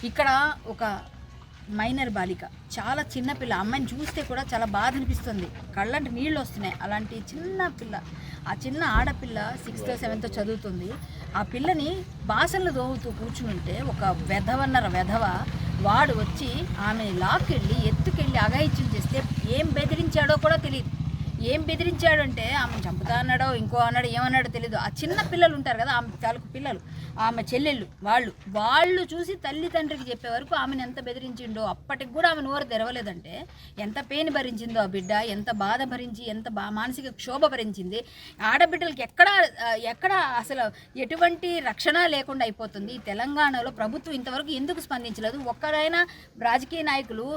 ఇక్కడ ఒక మైనర్ బాలిక, చాలా చిన్నపిల్ల, అమ్మాయిని చూస్తే కూడా చాలా బాధ అనిపిస్తుంది, కళ్ళంటే నీళ్ళు వస్తున్నాయి. అలాంటి చిన్న పిల్ల, ఆ చిన్న ఆడపిల్ల 6th 7th చదువుతుంది. ఆ పిల్లని బాసనలు దోవుతూ కూర్చుంటే ఒక వెధవ వాడు వచ్చి ఆమె లాక్కెళ్ళి ఎత్తుకెళ్ళి అఘాయిత్యం చేస్తే ఏం బెదిరించాడో కూడా తెలియదు. ఏం బెదిరించాడంటే ఆమెను చంపుతా అన్నాడో ఇంకో అన్నాడో ఏమన్నాడో తెలియదు. ఆ చిన్న పిల్లలు ఉంటారు కదా, ఆమె తాలూకు పిల్లలు, ఆమె చెల్లెళ్ళు, వాళ్ళు చూసి తల్లి తండ్రికి చెప్పే వరకు ఆమెను ఎంత బెదిరించిండో, అప్పటికి కూడా ఆమె నోరు తెరవలేదంటే ఎంత పెయిన్ భరించిందో ఆ బిడ్డ, ఎంత బాధ భరించి, ఎంత మానసిక క్షోభ భరించింది. ఆడబిడ్డలకి ఎక్కడ అసలు ఎటువంటి రక్షణ లేకుండా అయిపోతుంది. ఈ తెలంగాణలో ప్రభుత్వం ఇంతవరకు ఎందుకు స్పందించలేదు? ఒక్కరైనా రాజకీయ నాయకులు,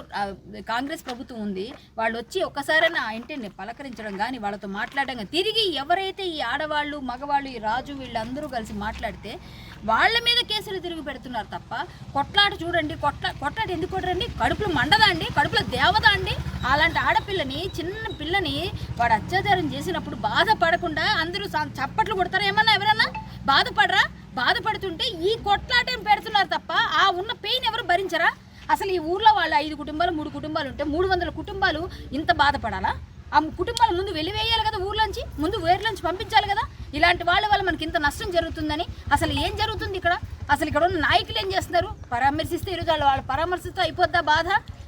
కాంగ్రెస్ ప్రభుత్వం ఉంది, వాళ్ళు వచ్చి ఒక్కసారైనా ఇంటిని పలకరించడం కానీ వాళ్ళతో మాట్లాడడం కానీ, తిరిగి ఎవరైతే ఈ ఆడవాళ్ళు మగవాళ్ళు ఈ రాజు వీళ్ళందరూ కలిసి మాట్లాడితే వాళ్ళ మీద కేసులు తిరిగి పెడుతున్నారు తప్ప కొట్లాట చూడండి. కొట్లాట ఎందుకు కొట్టరండి? కడుపులు మండదా అండి? కడుపులో దేవదా అండి? అలాంటి ఆడపిల్లని, చిన్న పిల్లని వాడు అత్యాచారం చేసినప్పుడు బాధపడకుండా అందరూ చప్పట్లు కొడతారా? ఏమన్నా ఎవరన్నా బాధపడరా? బాధపడుతుంటే ఈ కొట్లాటం పెడుతున్నారు తప్ప ఆ ఉన్న పెయిన్ ఎవరు భరించరా? అసలు ఈ ఊర్లో వాళ్ళు 5 కుటుంబాలు 3 కుటుంబాలు ఉంటే 300 కుటుంబాలు ఇంత బాధపడాలా? ఆ కుటుంబాలు ముందు వెలివేయాలి కదా, ఊర్లోంచి ముందు వేర్లోంచి పంపించాలి కదా. ఇలాంటి వాళ్ళ వల్ల మనకి ఇంత నష్టం జరుగుతుందని అసలు ఏం జరుగుతుంది ఇక్కడ? అసలు ఇక్కడ ఉన్న నాయకులు ఏం చేస్తున్నారు? పరామర్శిస్తే ఈరోజు వాళ్ళ పరామర్శిస్తే అయిపోద్దా బాధ?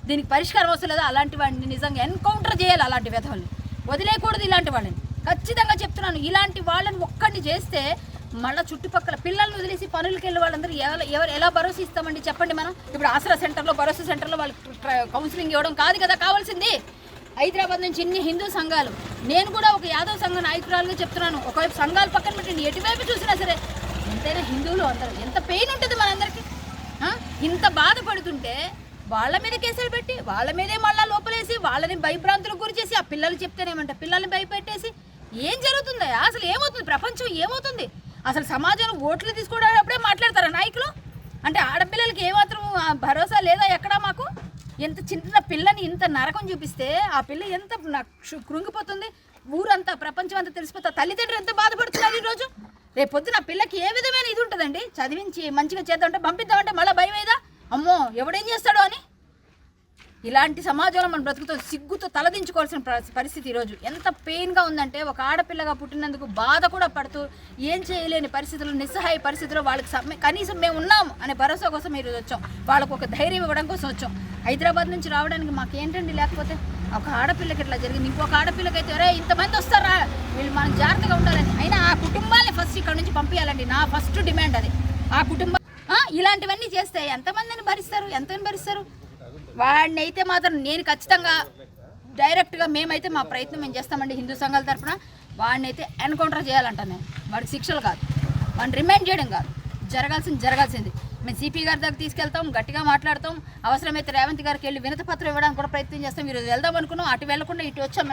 దీనికి పరిష్కారం అవసరం లేదా? అలాంటి వాడిని నిజంగా ఎన్కౌంటర్ చేయాలి. అలాంటి వ్యధవల్ని వదిలేయకూడదు. ఇలాంటి వాళ్ళని ఖచ్చితంగా చెప్తున్నాను. ఇలాంటి వాళ్ళని ఒక్కడిని చేస్తే మళ్ళీ చుట్టుపక్కల పిల్లల్ని వదిలేసి పనులకి వెళ్ళే వాళ్ళందరూ ఎలా భరోసా ఇస్తామండి చెప్పండి? మనం ఇప్పుడు ఆసరా సెంటర్లో, భరోసా సెంటర్లో వాళ్ళకి కౌన్సిలింగ్ ఇవ్వడం కాదు కదా కావాల్సింది. హైదరాబాద్ నుంచి ఇన్ని హిందూ సంఘాలు, నేను కూడా ఒక యాదవ్ సంఘ నాయకురాలుగా చెప్తున్నాను. ఒకవైపు సంఘాలు పక్కన పెట్టండి, ఎటువైపు చూసినా సరే ఎంతైనా హిందువులు అందరూ ఎంత పెయిన్ ఉంటుంది మనందరికీ. ఇంత బాధపడుతుంటే వాళ్ళ మీద కేసులు పెట్టి వాళ్ళ మీదే మళ్ళీ లోపలేసి వాళ్ళని భయభ్రాంతులకు గురి చేసి, ఆ పిల్లలు చెప్తేనేమంటే పిల్లల్ని భయపెట్టేసి ఏం జరుగుతుందా? అసలు ఏమవుతుంది? ప్రపంచం ఏమవుతుంది? అసలు సమాజం ఓట్లు తీసుకోవడప్పుడే మాట్లాడతారా నాయకులు? అంటే ఆడపిల్లలకి ఏమాత్రం భరోసా లేదా ఎక్కడా? మాకు ఎంత చిన్న పిల్లని ఇంత నరకం చూపిస్తే ఆ పిల్ల ఎంత కృంగిపోతుంది, ఊరంతా ప్రపంచం అంతా తెలిసిపోతా. తల్లిదండ్రులు ఎంత బాధపడుతున్నారు ఈరోజు. రేపు పొద్దున ఆ పిల్లకి ఏ విధమైన ఇది ఉంటుందండి? చదివించి మంచిగా చేద్దామంటే, పంపిద్దామంటే మళ్ళీ భయం ఏదా? అమ్మో ఎవడేం చేస్తాడో అని. ఇలాంటి సమాజంలో మనం బ్రతుకుతో సిగ్గుతో తలదించుకోవాల్సిన పరిస్థితి ఈరోజు. ఎంత పెయిన్గా ఉందంటే, ఒక ఆడపిల్లగా పుట్టినందుకు బాధ కూడా పడుతూ ఏం చేయలేని పరిస్థితుల్లో, నిస్సహాయ పరిస్థితుల్లో వాళ్ళకి కనీసం మేము ఉన్నాం అనే భరోసా కోసం ఈరోజు వచ్చాం. వాళ్ళకు ఒక ధైర్యం ఇవ్వడం కోసం వచ్చాం. హైదరాబాద్ నుంచి రావడానికి మాకేంటండి? లేకపోతే ఒక ఆడపిల్లకి ఇట్లా జరిగింది, ఇంకొక ఆడపిల్లకైతే అరే ఇంతమంది వస్తారా, వీళ్ళు మనం జాగ్రత్తగా ఉండాలని. అయినా ఆ కుటుంబాన్ని ఫస్ట్ ఇక్కడ నుంచి పంపించాలండి. నా ఫస్ట్ డిమాండ్ అది. ఆ కుటుంబం ఇలాంటివన్నీ చేస్తే ఎంతమందిని భరిస్తారు? వాడిని అయితే మాత్రం నేను ఖచ్చితంగా డైరెక్ట్గా మేమైతే మా ప్రయత్నం మేము చేస్తామండి హిందూ సంఘాల తరఫున. వాడిని అయితే ఎన్కౌంటర్ చేయాలంట. నేను వాడికి శిక్షలు కాదు, వాడిని రిమైండ్ చేయడం కాదు, జరగాల్సింది మేము సిపి గారి దగ్గర తీసుకెళ్తాం, గట్టిగా మాట్లాడతాం. అవసరమైతే రేవంత్ గారికి వెళ్ళి వినతి పత్రం ఇవ్వడానికి కూడా ప్రయత్నం చేస్తాం. ఈరోజు వెళ్దాం అనుకున్నాం, అటు వెళ్లకుండా ఇటు వచ్చాం.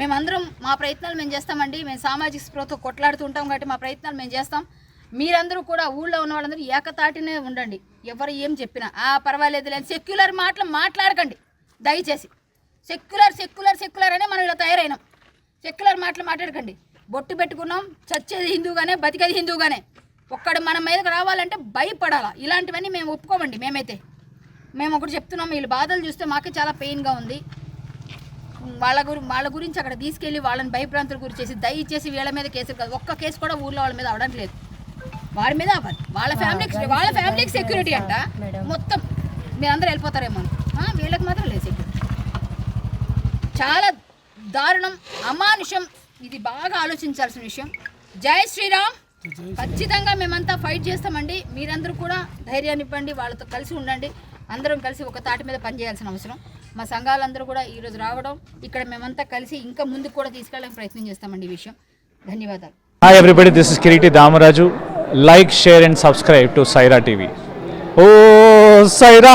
మేమందరం మా ప్రయత్నాలు మేము చేస్తామండి. మేము సామాజిక స్పృహతో కొట్లాడుతూ ఉంటాం కాబట్టి మా ప్రయత్నాలు మేము చేస్తాం. మీరందరూ కూడా ఊళ్ళో ఉన్న వాళ్ళందరూ ఏకతాటినే ఉండండి. ఎవరు ఏం చెప్పినా పర్వాలేదు లేని సెక్యులర్ మాటలు మాట్లాడకండి దయచేసి. సెక్యులర్ అనే మనం ఇలా తయారైనాం. సెక్యులర్ మాటలు మాట్లాడకండి. బొట్టు పెట్టుకున్నాం, చచ్చేది హిందూగానే, బతికేది హిందూగానే. ఒక్కడు మన మీదకి రావాలంటే భయపడాలా. ఇలాంటివన్నీ మేము ఒప్పుకోమండి. మేము ఒకటి చెప్తున్నాం, వీళ్ళు బాధలు చూస్తే మాకే చాలా పెయిన్గా ఉంది. వాళ్ళ గురించి అక్కడ తీసుకెళ్ళి వాళ్ళని భయభ్రాంతులు గురి చేసి దయచేసి వీళ్ళ మీద కేసులు కాదు, ఒక్క కేసు కూడా ఊళ్ళో వాళ్ళ మీద అవడానికి లేదు. వాడి మీద అవ్వాలి. వాళ్ళ ఫ్యామిలీకి సెక్యూరిటీ అంట. మొత్తం మీరందరూ వెళ్ళిపోతారేమో, వీళ్ళకి మాత్రం లేదు సెక్యూరిటీ. చాలా దారుణం, అమానుషం. ఇది బాగా ఆలోచించాల్సిన విషయం. జై శ్రీరామ్. ఖచ్చితంగా మేమంతా ఫైట్ చేస్తామండి. మీరందరూ కూడా ధైర్యాన్ని ఇవ్వండి, వాళ్ళతో కలిసి ఉండండి. అందరం కలిసి ఒక తాటి మీద పనిచేయాల్సిన అవసరం. మా సంఘాలందరూ కూడా ఈరోజు రావడం, ఇక్కడ మేమంతా కలిసి ఇంకా ముందుకు కూడా తీసుకెళ్ళడానికి ప్రయత్నం చేస్తామండి ఈ విషయం. ధన్యవాదాలు. Hi everybody, this is Kiriti Damaraju. Like, share and subscribe to Saira TV. Oh, Saira!